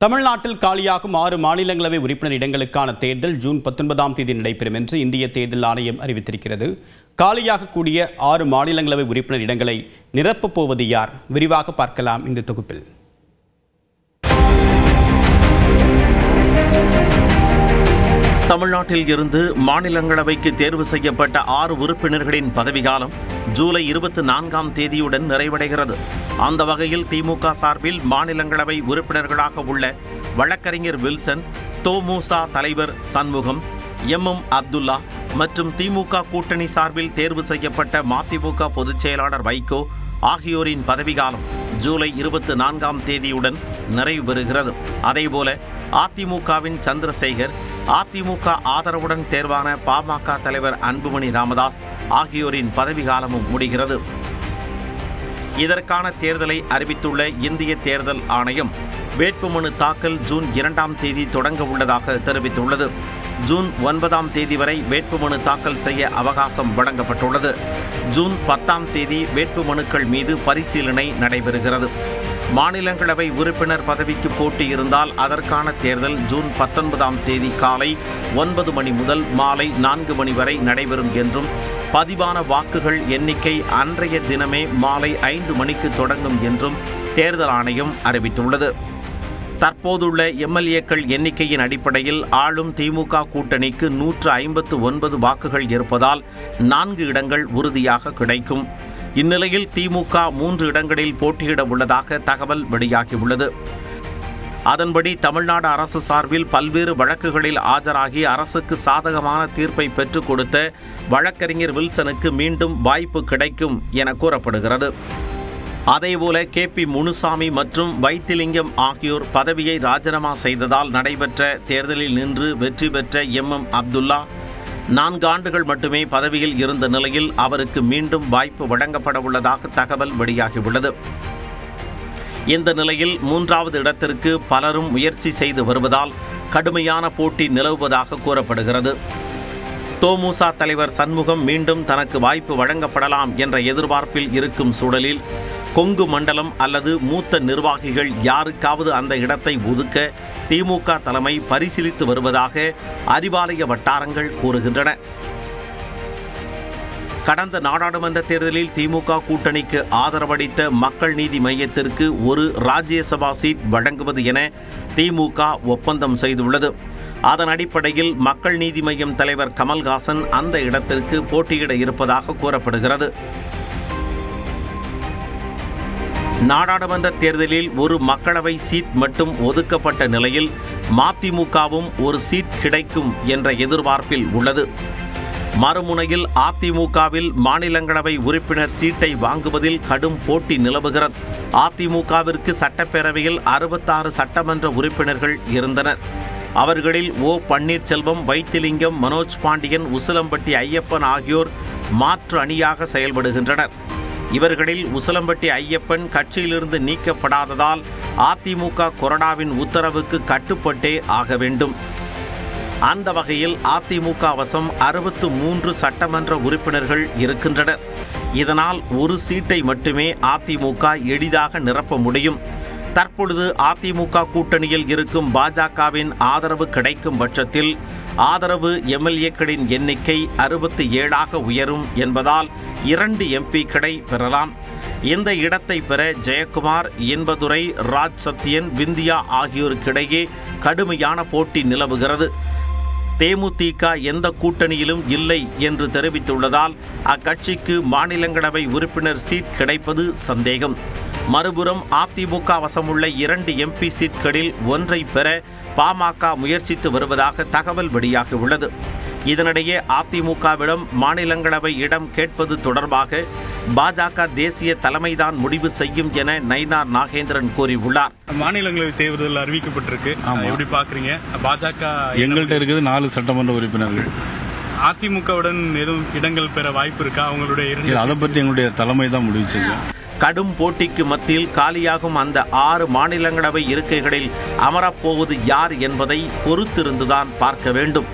தமிழ்நாட்டில் காலியாகும் 6 மாநிலங்களவை உறுப்பினர் இடங்களுக்கான தேர்தல் ஜூன் 19ஆம் தேதி நடைபெறும் என்று இந்திய தேர்தல் ஆணையம் அறிவித்திருக்கிறது. காலியாகக்கூடிய 6 மாநிலங்களவை உறுப்பினர் இடங்களை நிரப்பப் போவது யார்? விரிவாக பார்க்கலாம் இந்த தொகுப்பில். தமிழ்நாட்டில் இருந்து மாநிலங்களவைக்கு தேர்வு செய்யப்பட்ட 6 உறுப்பினர்களின் பதவிக்காலம் ஜூலை 24ஆம் தேதியுடன் நிறைவடைகிறது. அந்த வகையில் திமுக சார்பில் மாநிலங்களவை உறுப்பினர்களாக உள்ள வழக்கறிஞர் வில்சன், தொமுச தலைவர் சண்முகம், எம் அப்துல்லா மற்றும் திமுக கூட்டணி சார்பில் தேர்வு செய்யப்பட்ட மதிமுக பொதுச் செயலாளர் வைகோ ஆகியோரின் பதவிக்காலம் ஜூலை 24ஆம் தேதியுடன் நிறைவு பெறுகிறது. அதேபோல அதிமுகவின் சந்திரசேகர், அதிமுக ஆதரவுடன் தேர்வான பாமக தலைவர் அன்புமணி ராமதாஸ் ஆகியோரின் பதவிக்காலமும் முடிகிறது. இதற்கான தேர்தலை அறிவித்துள்ள இந்திய தேர்தல் ஆணையம் வேட்புமனு தாக்கல் ஜூன் 2ஆம் தேதி தொடங்க உள்ளதாக தெரிவித்துள்ளது. ஜூன் 9ஆம் தேதி வரை வேட்புமனு தாக்கல் செய்ய அவகாசம் வழங்கப்பட்டுள்ளது. ஜூன் 10ஆம் தேதி வேட்புமனுக்கள் மீது பரிசீலனை நடைபெறுகிறது. மாநிலங்களவை உறுப்பினர் பதவிக்கு போட்டி இருந்தால் அதற்கான தேர்தல் ஜூன் 19ஆம் தேதி காலை 9 மணி முதல் மாலை 4 மணி வரை நடைபெறும் என்றும், பதிவான வாக்குகள் எண்ணிக்கை அன்றைய தினமே மாலை 5 மணிக்கு தொடங்கும் என்றும் தேர்தல் ஆணையம் அறிவித்துள்ளது. தற்போதுள்ள எம்எல்ஏக்கள் எண்ணிக்கையின் அடிப்படையில் ஆளும் திமுக கூட்டணிக்கு 159 வாக்குகள் இருப்பதால் 4 இடங்கள் உறுதியாக கிடைக்கும். இந்நிலையில் திமுக 3 இடங்களில் போட்டியிட உள்ளதாக தகவல் வெளியாகியுள்ளது. அதன்படி தமிழ்நாடு அரசு சார்பில் பல்வேறு வழக்குகளில் ஆஜராகி அரசுக்கு சாதகமான தீர்ப்பை பெற்றுக் கொடுத்த வழக்கறிஞர் வில்சனுக்கு மீண்டும் வாய்ப்பு கிடைக்கும் என கூறப்படுகிறது. அதேபோல KP முனுசாமி மற்றும் வைத்திலிங்கம் ஆகியோர் பதவியை ராஜினாமா செய்ததால் நடைபெற்ற தேர்தலில் நின்று வெற்றி பெற்ற எம் அப்துல்லா 4 ஆண்டுகள் மட்டுமே பதவியில் இருந்த நிலையில் அவருக்கு மீண்டும் வாய்ப்பு வழங்கப்பட உள்ளதாக தகவல் வெளியாகியுள்ளது. இந்த நிலையில் 3வது இடத்திற்கு பலரும் முயற்சி செய்து வருவதால் கடுமையான போட்டி நிலவுவதாக கூறப்படுகிறது. தொமுச தலைவர் சண்முகம் மீண்டும் தனக்கு வாய்ப்பு வழங்கப்படலாம் என்ற எதிர்பார்ப்பில் இருக்கும் சூழலில் கொங்கு மண்டலம் அல்லது மூத்த நிர்வாகிகள் யாருக்காவது அந்த இடத்தை ஒதுக்க திமுக தலைமை பரிசீலித்து வருவதாக அறிவாலய வட்டாரங்கள் கூறுகின்றன. கடந்த நாடாளுமன்ற தேர்தலில் திமுக கூட்டணிக்கு ஆதரவளித்த மக்கள் நீதி மையத்திற்கு ஒரு ராஜ்யசபா சீட் வழங்குவது என திமுக ஒப்பந்தம் செய்துள்ளது. அதன் அடிப்படையில் மக்கள் நீதி மையம் தலைவர் கமல்ஹாசன் அந்த இடத்திற்கு போட்டியிட இருப்பதாக கூறப்படுகிறது. நாடாளுமன்ற தேர்தலில் ஒரு மக்களவை சீட் மட்டும் ஒதுக்கப்பட்ட நிலையில் மதிமுகவும் ஒரு சீட் கிடைக்கும் என்ற எதிர்பார்ப்பில் உள்ளது. மறுமுனையில் அதிமுகவில் மாநிலங்களவை உறுப்பினர் சீட்டை வாங்குவதில் கடும் போட்டி நிலவுகிறது. அதிமுகவிற்கு சட்டப்பேரவையில் 66 சட்டமன்ற உறுப்பினர்கள் இருந்தனர். அவர்களில் ஓ பன்னீர்செல்வம், வைத்திலிங்கம், மனோஜ் பாண்டியன், உசிலம்பட்டி ஐயப்பன் ஆகியோர் மாற்று அணியாக செயல்படுகின்றனர். இவர்களில் உசிலம்பட்டி ஐயப்பன் கட்சியிலிருந்து நீக்கப்படாததால் அதிமுக கொறடாவின் உத்தரவுக்கு கட்டுப்பட்டே ஆக வேண்டும். அந்த வகையில் அதிமுக வசம் 63 சட்டமன்ற உறுப்பினர்கள் இருக்கின்றனர். இதனால் ஒரு சீட்டை மட்டுமே அதிமுக எளிதாக நிரப்ப முடியும். தற்பொழுது அதிமுக கூட்டணியில் இருக்கும் பாஜகவின் ஆதரவு கிடைக்கும் பட்சத்தில் ஆதரவு எம்எல்ஏக்களின் எண்ணிக்கை 67ஆக உயரும் என்பதால் 2 எம்பிக்களை பெறலாம். இந்த இடத்தை பெற ஜெயக்குமார், இன்பதுரை, ராஜ் சத்தியன், விந்தியா ஆகியோருக்கிடையே கடுமையான போட்டி நிலவுகிறது. தேமுதிக எந்த கூட்டணியிலும் இல்லை என்று தெரிவித்துள்ளதால் அக்கட்சிக்கு மாநிலங்களவை உறுப்பினர் சீட் கிடைப்பது சந்தேகம். மறுபுறம் அதிமுக வசமுள்ள 2 MP சீட்களில் ஒன்றை பெற பாமக முயற்சித்து வருவதாக தகவல் வெளியாகியுள்ளது. இதனிடையே அதிமுகவிடம் மாநிலங்களவை இடம் கேட்பது தொடர்பாக பாஜக தேசிய தலைமைதான் முடிவு செய்யும் என நயினார் நாகேந்திரன் கூறியுள்ளார். மாநிலங்களவை தேர்தல் அறிவிக்கப்பட்டிருக்கு, எப்படி பாக்குறீங்க? பாஜக எங்கள்கிட்ட இருக்குது 4 சட்டமன்ற உறுப்பினர்கள். அதிமுகவுடன் எதுவும் இடங்கள் பெற வாய்ப்பு இருக்கா? அவங்களுடைய அதை பற்றி எங்களுடைய தலைமை தான் முடிவு செய்யும். கடும் போட்டிக்கு மத்தியில் காலியாகும் அந்த 6 மாநிலங்களவை இருக்கைகளில் அமரப்போவது யார் என்பதை பொறுத்திருந்துதான் பார்க்க வேண்டும்.